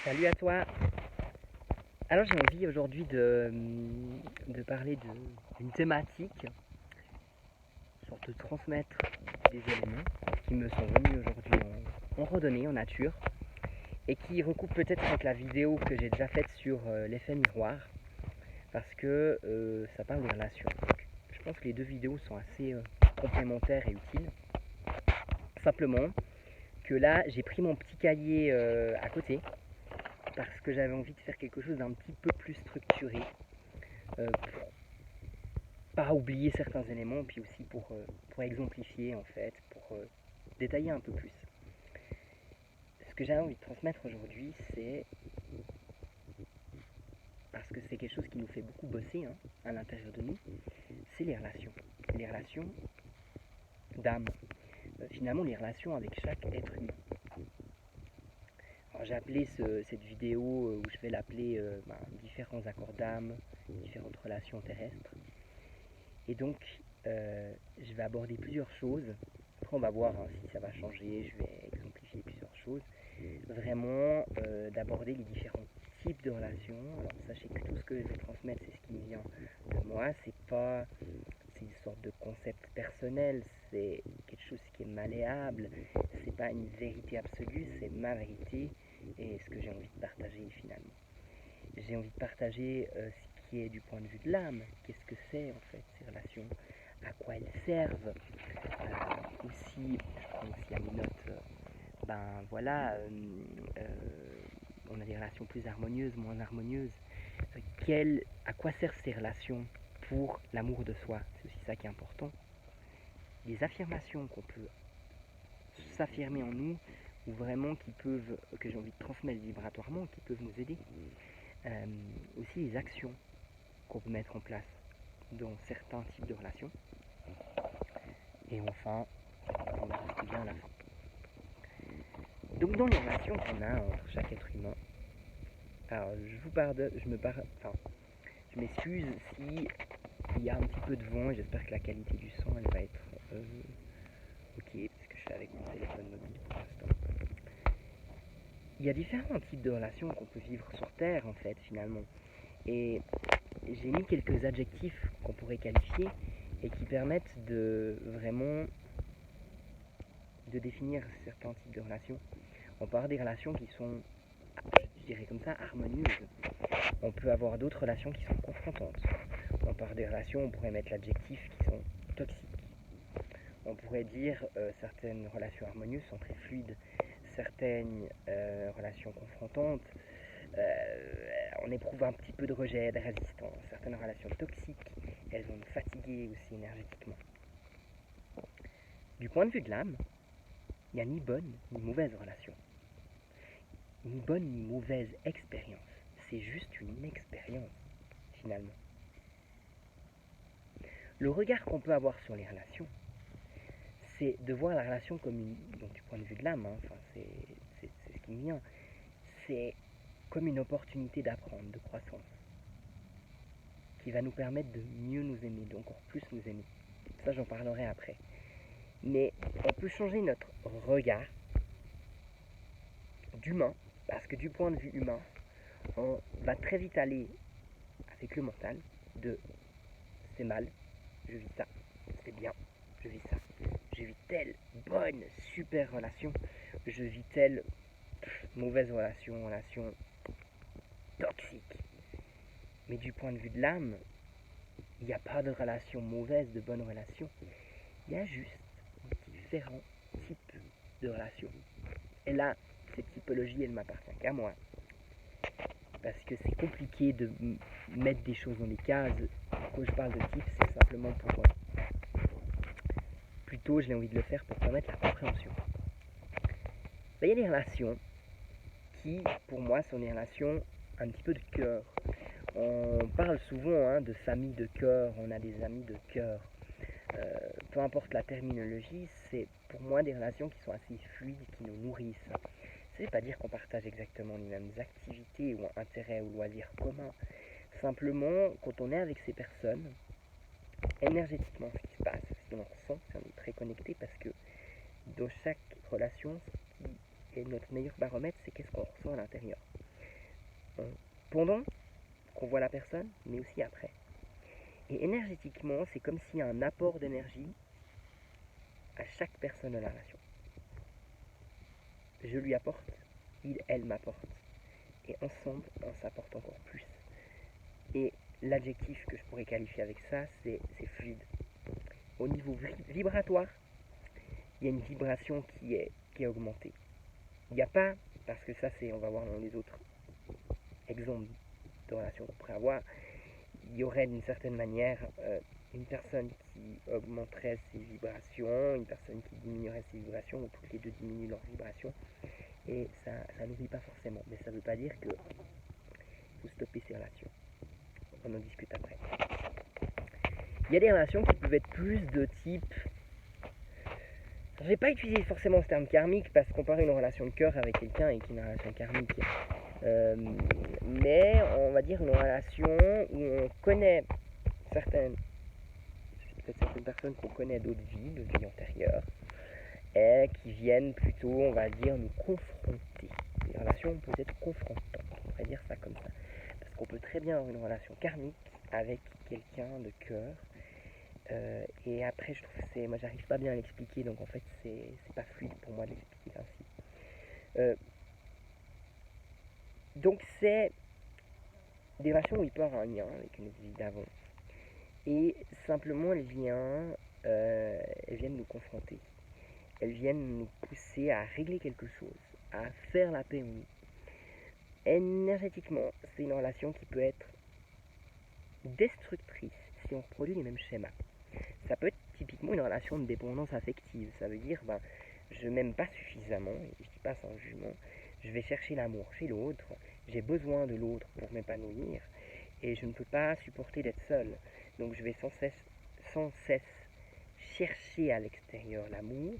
Salut à toi. Alors j'ai envie aujourd'hui de parler d'une thématique, sorte de transmettre des éléments qui me sont venus aujourd'hui en randonnée, en nature, et qui recoupent peut-être avec la vidéo que j'ai déjà faite sur l'effet miroir, parce que ça parle de relations. Donc, je pense que les deux vidéos sont assez complémentaires et utiles. Simplement que là j'ai pris mon petit cahier à côté, parce que j'avais envie de faire quelque chose d'un petit peu plus structuré, pour pas oublier certains éléments, puis aussi pour exemplifier en fait, pour détailler un peu plus. Ce que j'avais envie de transmettre aujourd'hui, c'est, parce que c'est quelque chose qui nous fait beaucoup bosser à l'intérieur de nous, c'est les relations d'âme, finalement les relations avec chaque être humain. Alors j'ai appelé cette vidéo, où je vais l'appeler différents accords d'âme, différentes relations terrestres. Et donc, je vais aborder plusieurs choses. Après, on va voir si ça va changer. Je vais exemplifier plusieurs choses. Vraiment, d'aborder les différents types de relations. Alors, sachez que tout ce que je vais transmettre, c'est ce qui me vient de moi. C'est une sorte de concept personnel. C'est quelque chose qui est malléable. C'est pas une vérité absolue. C'est ma vérité et ce que j'ai envie de partager finalement. J'ai envie de partager ce qui est du point de vue de l'âme. Qu'est-ce que c'est en fait ces relations, à quoi elles servent. Aussi, je prends aussi à mes notes, on a des relations plus harmonieuses, moins harmonieuses. À quoi servent ces relations pour l'amour de soi? C'est aussi ça qui est important. Les affirmations qu'on peut s'affirmer en nous, ou vraiment que j'ai envie de transmettre vibratoirement, qui peuvent nous aider. Aussi les actions qu'on peut mettre en place dans certains types de relations. Et enfin, on va rester bien à la fin. Donc dans les relations qu'on a entre chaque être humain, alors je m'excuse si il y a un petit peu de vent et j'espère que la qualité du son elle va être ok, parce que je suis avec mon téléphone mobile pour l'instant. Il y a différents types de relations qu'on peut vivre sur Terre en fait finalement. Et j'ai mis quelques adjectifs qu'on pourrait qualifier et qui permettent de vraiment de définir certains types de relations. On peut avoir des relations qui sont, je dirais comme ça, harmonieuses. On peut avoir d'autres relations qui sont confrontantes. On peut avoir des relations, on pourrait mettre l'adjectif, qui sont toxiques. On pourrait dire certaines relations harmonieuses sont très fluides. Certaines relations confrontantes, on éprouve un petit peu de rejet, de résistance. Certaines relations toxiques, elles vont nous fatiguer aussi énergétiquement. Du point de vue de l'âme, il n'y a ni bonne ni mauvaise relation. Ni bonne ni mauvaise expérience. C'est juste une expérience, finalement. Le regard qu'on peut avoir sur les relations, c'est de voir la relation comme donc du point de vue de l'âme, c'est ce qui me vient, c'est comme une opportunité d'apprendre, de croissance, qui va nous permettre de mieux nous aimer, d'encore plus nous aimer. Ça, j'en parlerai après. Mais on peut changer notre regard d'humain, parce que du point de vue humain, on va très vite aller avec le mental de c'est mal, je vis ça, c'est bien, je vis ça, je vis telle bonne, super relation, je vis telle mauvaise relation toxique. Mais du point de vue de l'âme, il n'y a pas de relation mauvaise, de bonne relation. Il y a juste différents types de relations. Et là, cette typologie, elle ne m'appartient qu'à moi. Parce que c'est compliqué de mettre des choses dans des cases. Quand je parle de type, c'est simplement pour... Plutôt, j'ai envie de le faire pour permettre la compréhension. Il y a des relations qui, pour moi, sont des relations un petit peu de cœur. On parle souvent de famille de cœur, on a des amis de cœur. Peu importe la terminologie, c'est pour moi des relations qui sont assez fluides, qui nous nourrissent. Ça ne veut pas dire qu'on partage exactement les mêmes activités ou intérêts ou loisirs communs. Simplement, quand on est avec ces personnes, énergétiquement, ce qui se passe, ce qu'on ressent, c'est on est très connecté parce que dans chaque relation, ce qui est notre meilleur baromètre, c'est qu'est-ce qu'on ressent à l'intérieur. pendant qu'on voit la personne, mais aussi après. Et énergétiquement, c'est comme s'il y a un apport d'énergie à chaque personne de la relation. Je lui apporte, elle m'apporte. Et ensemble, on s'apporte encore plus. Et l'adjectif que je pourrais qualifier avec ça, c'est fluide. Au niveau vibratoire, il y a une vibration qui est augmentée. Il n'y a pas, parce que ça c'est, on va voir dans les autres exemples de relations qu'on pourrait avoir, il y aurait d'une certaine manière une personne qui augmenterait ses vibrations, une personne qui diminuerait ses vibrations, ou toutes les deux diminuent leurs vibrations, et ça nourrit pas forcément. Mais ça ne veut pas dire qu'il faut stopper ces relations. On en discute après. Il y a des relations qui peuvent être plus de type... Je vais pas utiliser forcément ce terme karmique parce qu'on parle d'une relation de cœur avec quelqu'un et qui est une relation karmique. Mais on va dire une relation où on connaît certaines personnes qu'on connaît d'autres vies antérieures, et qui viennent plutôt, on va dire, nous confronter. Des relations peut-être confrontantes, on pourrait dire ça comme ça. Parce qu'on peut très bien avoir une relation karmique avec quelqu'un de cœur. Et après, je trouve que moi j'arrive pas bien à l'expliquer, donc en fait c'est pas fluide pour moi de l'expliquer ainsi. Donc c'est des relations où il peut y avoir un lien avec une vie d'avant. Et simplement elles viennent nous confronter. Elles viennent nous pousser à régler quelque chose, à faire la paix en nous. Énergétiquement, c'est une relation qui peut être destructrice si on reproduit les mêmes schémas. Ça peut être typiquement une relation de dépendance affective. Ça veut dire, je m'aime pas suffisamment, et je dis pas sans jugement, je vais chercher l'amour chez l'autre, j'ai besoin de l'autre pour m'épanouir, et je ne peux pas supporter d'être seul. Donc je vais sans cesse chercher à l'extérieur l'amour,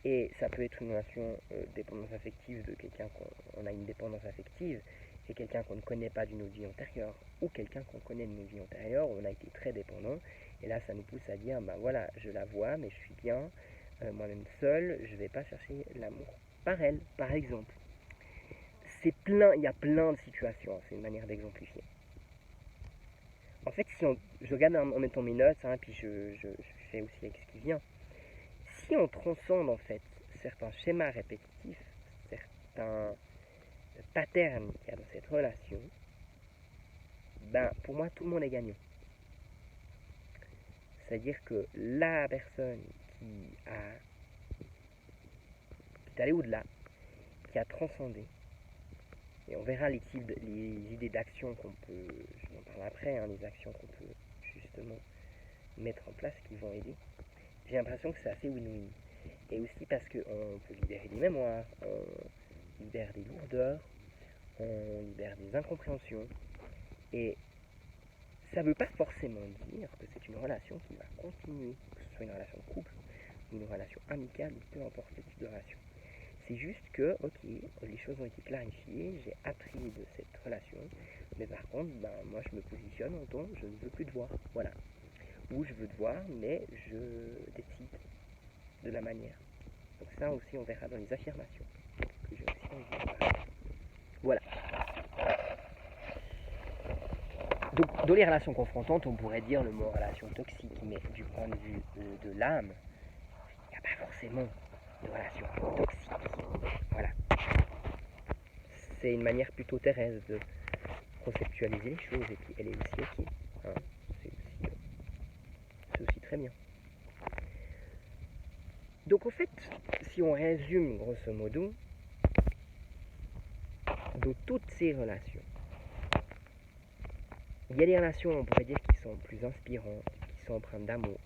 et ça peut être une relation de dépendance affective de quelqu'un qu'on a une dépendance affective, c'est quelqu'un qu'on ne connaît pas d'une autre vie antérieure, ou quelqu'un qu'on connaît d'une autre vie antérieure, où on a été très dépendant, et là ça nous pousse à dire, voilà, je la vois, mais je suis bien, moi-même seul, je ne vais pas chercher l'amour par elle, par exemple. Il y a plein de situations, c'est une manière d'exemplifier. En fait, je regarde en mettant mes notes, puis je fais aussi avec ce qui vient. Si on transcende en fait certains schémas répétitifs, certains patterns qu'il y a dans cette relation, pour moi tout le monde est gagnant. C'est-à-dire que la personne qui est allée au-delà, qui a transcendé, et on verra les idées d'action qu'on peut, je m'en parle après, les actions qu'on peut justement mettre en place qui vont aider. J'ai l'impression que c'est assez win-win. Et aussi parce qu'on peut libérer des mémoires, on libère des lourdeurs, on libère des incompréhensions. Et ça ne veut pas forcément dire que c'est une relation qui va continuer, que ce soit une relation de couple, ou une relation amicale, ou peu importe le type de relation. C'est juste que, ok, les choses ont été clarifiées, j'ai appris de cette relation, mais par contre, moi je me positionne en tant je ne veux plus te voir, voilà. Ou je veux te voir, mais je décide de la manière. Donc ça aussi on verra dans les affirmations, que j'ai aussi envie de parler. Voilà. Donc dans les relations confrontantes, on pourrait dire le mot relation toxique, mais du point de vue de l'âme, il n'y a pas forcément de relation toxique. Voilà. C'est une manière plutôt terrestre de conceptualiser les choses, et puis elle est aussi ok. C'est aussi très bien. Donc en fait, si on résume grosso modo, de toutes ces relations, il y a des relations, on pourrait dire, qui sont plus inspirantes, qui sont empreintes d'amour.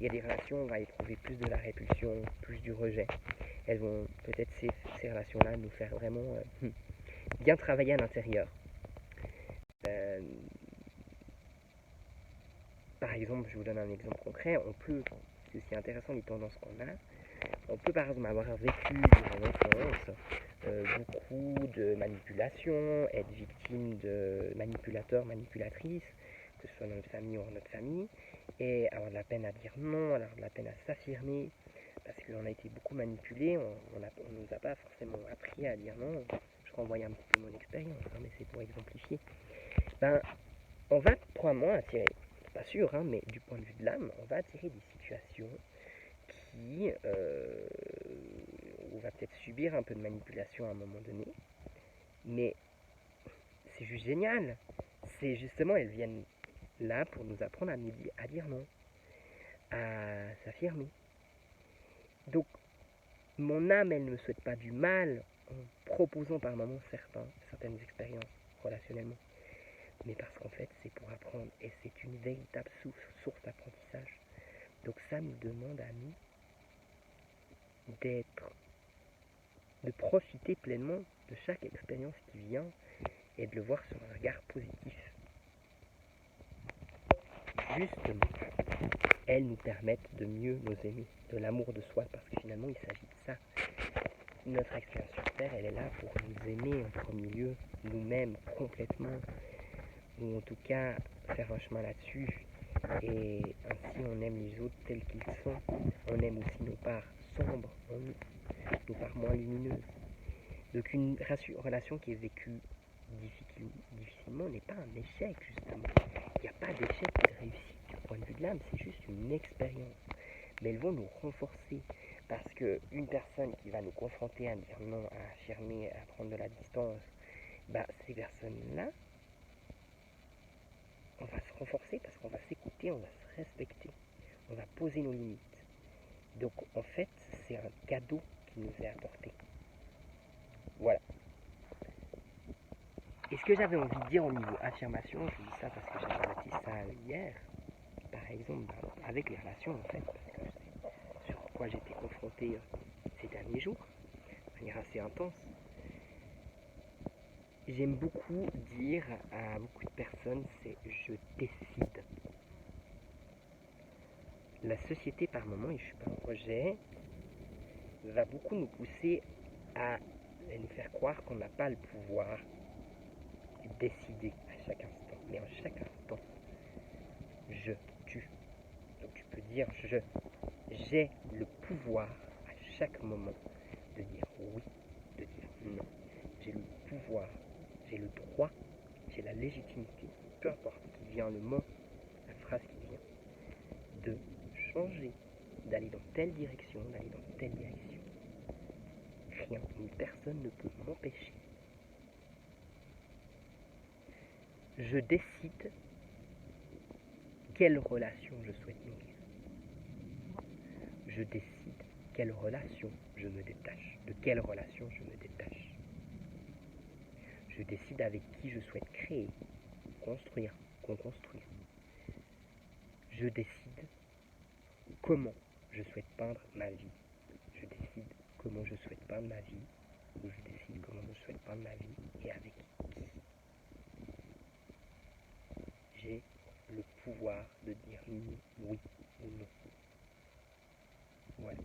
Il y a des relations, on va éprouver plus de la répulsion, plus du rejet. Elles vont peut-être ces relations-là nous faire vraiment bien travailler à l'intérieur. Par exemple, je vous donne un exemple concret, c'est aussi intéressant les tendances qu'on a, on peut par exemple avoir vécu durant l'enfance beaucoup de manipulation, être victime de manipulateurs, manipulatrices, que ce soit dans notre famille ou hors notre famille, et avoir de la peine à dire non, avoir de la peine à s'affirmer, parce qu'on a été beaucoup manipulé, on ne nous a pas forcément appris à dire non, je je renvoie un petit peu mon expérience, hein, mais c'est pour exemplifier. Ben, on va probablement attirer, c'est pas sûr, hein, mais du point de vue de l'âme, on va attirer des situations qui, on va peut-être subir un peu de manipulation à un moment donné, mais c'est juste génial. C'est justement, elles viennent là pour nous apprendre à dire non, à s'affirmer. Donc, mon âme, elle ne me souhaite pas du mal en proposant par moments certaines expériences relationnellement, mais parce qu'en fait, c'est pour apprendre et c'est une véritable source d'apprentissage. Donc, ça nous demande à nous de profiter pleinement de chaque expérience qui vient et de le voir sur un regard positif. Justement, elles nous permettent de mieux nous aimer, de l'amour de soi, parce que finalement il s'agit de ça. Notre expérience sur Terre, elle est là pour nous aimer en premier lieu, nous-mêmes complètement, ou en tout cas faire un chemin là-dessus, et ainsi on aime les autres tels qu'ils sont, on aime aussi nos parts sombres en nous, nos parts moins lumineuses. Donc une relation qui est vécue difficilement n'est pas un échec justement. Il n'y a pas d'échec et de réussite du point de vue de l'âme, c'est juste une expérience. Mais elles vont nous renforcer parce qu'une personne qui va nous confronter à dire non, à affirmer, à prendre de la distance, ces personnes-là, on va se renforcer parce qu'on va s'écouter, on va se respecter, on va poser nos limites. Donc en fait, c'est un cadeau qui nous est apporté. Voilà. Et ce que j'avais envie de dire au niveau affirmation, je dis ça parce que j'avais noté ça hier, par exemple, avec les relations en fait, parce que c'est sur quoi j'étais confronté ces derniers jours, de manière assez intense. J'aime beaucoup dire à beaucoup de personnes, c'est je décide. La société par moment, et je suis pas un projet, va beaucoup nous pousser à nous faire croire qu'on n'a pas le pouvoir de décider à chaque instant. Mais en chaque instant, tu. Donc tu peux dire j'ai le pouvoir à chaque moment de dire oui, de dire non. J'ai le pouvoir, j'ai le droit, j'ai la légitimité, peu importe qui vient le mot, la phrase qui vient, de changer, d'aller dans telle direction, d'aller dans telle direction. Rien, ni personne ne peut m'empêcher. Je décide quelle relation je souhaite nourrir. Je décide quelle relation je me détache, de quelle relation je me détache. Je décide avec qui je souhaite créer, construire, co-construire. Je décide comment je souhaite peindre ma vie. Je décide comment je souhaite peindre ma vie, ou je décide comment je souhaite peindre ma vie et avec qui. J'ai le pouvoir de dire oui ou non. Voilà.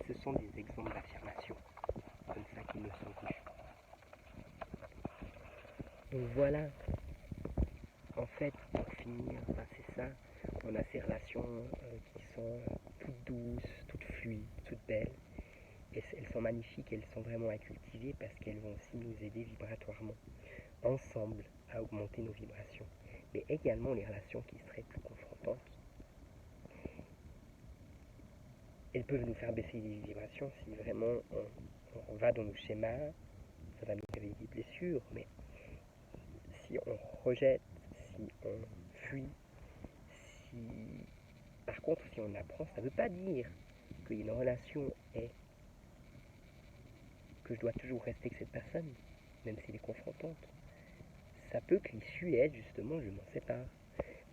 Ce sont des exemples d'affirmation comme ça qui me sont venus. Donc voilà, en fait, pour finir, c'est ça. On a ces relations qui sont toutes douces, toutes fluides, toutes belles. Et elles sont magnifiques, elles sont vraiment à cultiver parce qu'elles vont aussi nous aider vibratoirement, ensemble, à augmenter nos vibrations. Mais également les relations qui seraient plus confrontantes. Elles peuvent nous faire baisser les vibrations si vraiment on va dans nos schémas, ça va nous réveiller des blessures, mais si on rejette, si on fuit, par contre, si on apprend, ça ne veut pas dire qu'une relation est que je dois toujours rester avec cette personne, même si elle est confrontante. Ça peut que l'issue est justement je m'en sépare.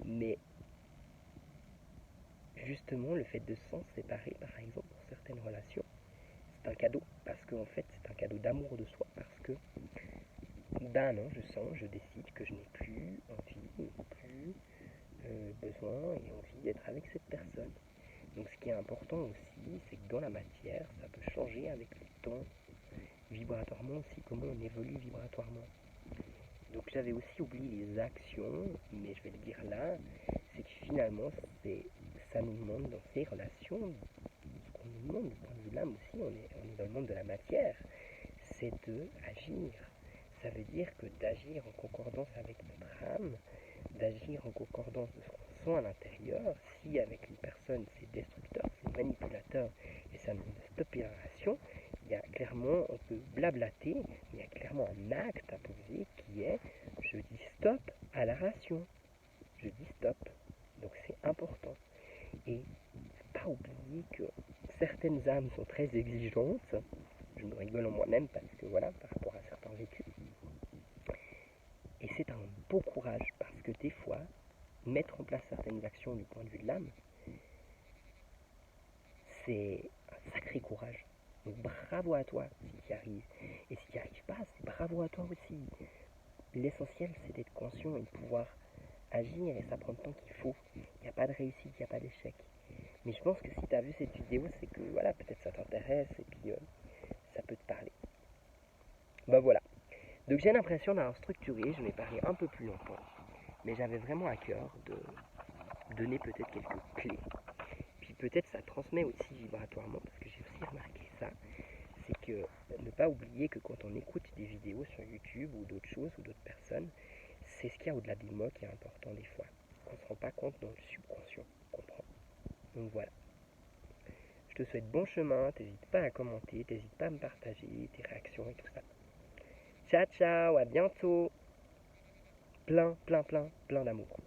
Mais justement, le fait de s'en séparer, par exemple, pour certaines relations, c'est un cadeau. Parce qu'en fait, c'est un cadeau d'amour de soi. Parce que, non, je décide que je n'ai plus envie, plus besoin et envie d'être avec cette personne. Donc ce qui est important aussi, c'est que dans la matière, ça peut changer avec le temps, vibratoirement aussi, comment on évolue vibratoirement. Donc j'avais aussi oublié les actions, mais je vais le dire là, c'est que finalement, ça nous demande dans ces relations, ce qu'on nous demande du point de vue de l'âme aussi, on est dans le monde de la matière, c'est de agir, Ça veut dire que d'agir en concordance avec notre âme, d'agir en concordance de ce qu'on sent à l'intérieur, si avec une personne c'est destructeur, c'est manipulateur et ça demande de stopper la relation, il y a clairement, on peut blablater, mais il y a clairement un acte à poser qui est je dis stop à la relation. Je dis stop. Donc c'est important. Et pas oublier que certaines âmes sont très exigeantes. Je me rigole en moi-même parce que voilà, par rapport à certains vécus. Et c'est un beau courage parce que des fois, mettre en place certaines actions du point de vue de l'âme, c'est un sacré courage. Donc bravo à toi si tu y arrives. Et si tu n'y arrives pas, c'est bravo à toi aussi. L'essentiel, c'est d'être conscient et de pouvoir agir et ça prend le temps qu'il faut. Il n'y a pas de réussite, il n'y a pas d'échec. Mais je pense que si tu as vu cette vidéo, c'est que voilà, peut-être ça t'intéresse et puis ça peut te parler. Bah voilà. Donc j'ai l'impression d'avoir structuré, je vais parler un peu plus longtemps. Mais j'avais vraiment à cœur de donner peut-être quelques clés. Puis peut-être ça transmet aussi vibratoirement, parce que j'ai aussi remarqué ça, c'est que ne pas oublier que quand on écoute des vidéos sur YouTube ou d'autres choses ou d'autres personnes, c'est ce qu'il y a au-delà des mots qui est important des fois. Qu'on ne se rend pas compte dans le subconscient. Comprend. Donc voilà. Je te souhaite bon chemin, t'hésites pas à commenter, t'hésites pas à me partager tes réactions et tout ça. Ciao ciao, à bientôt. Plein d'amour.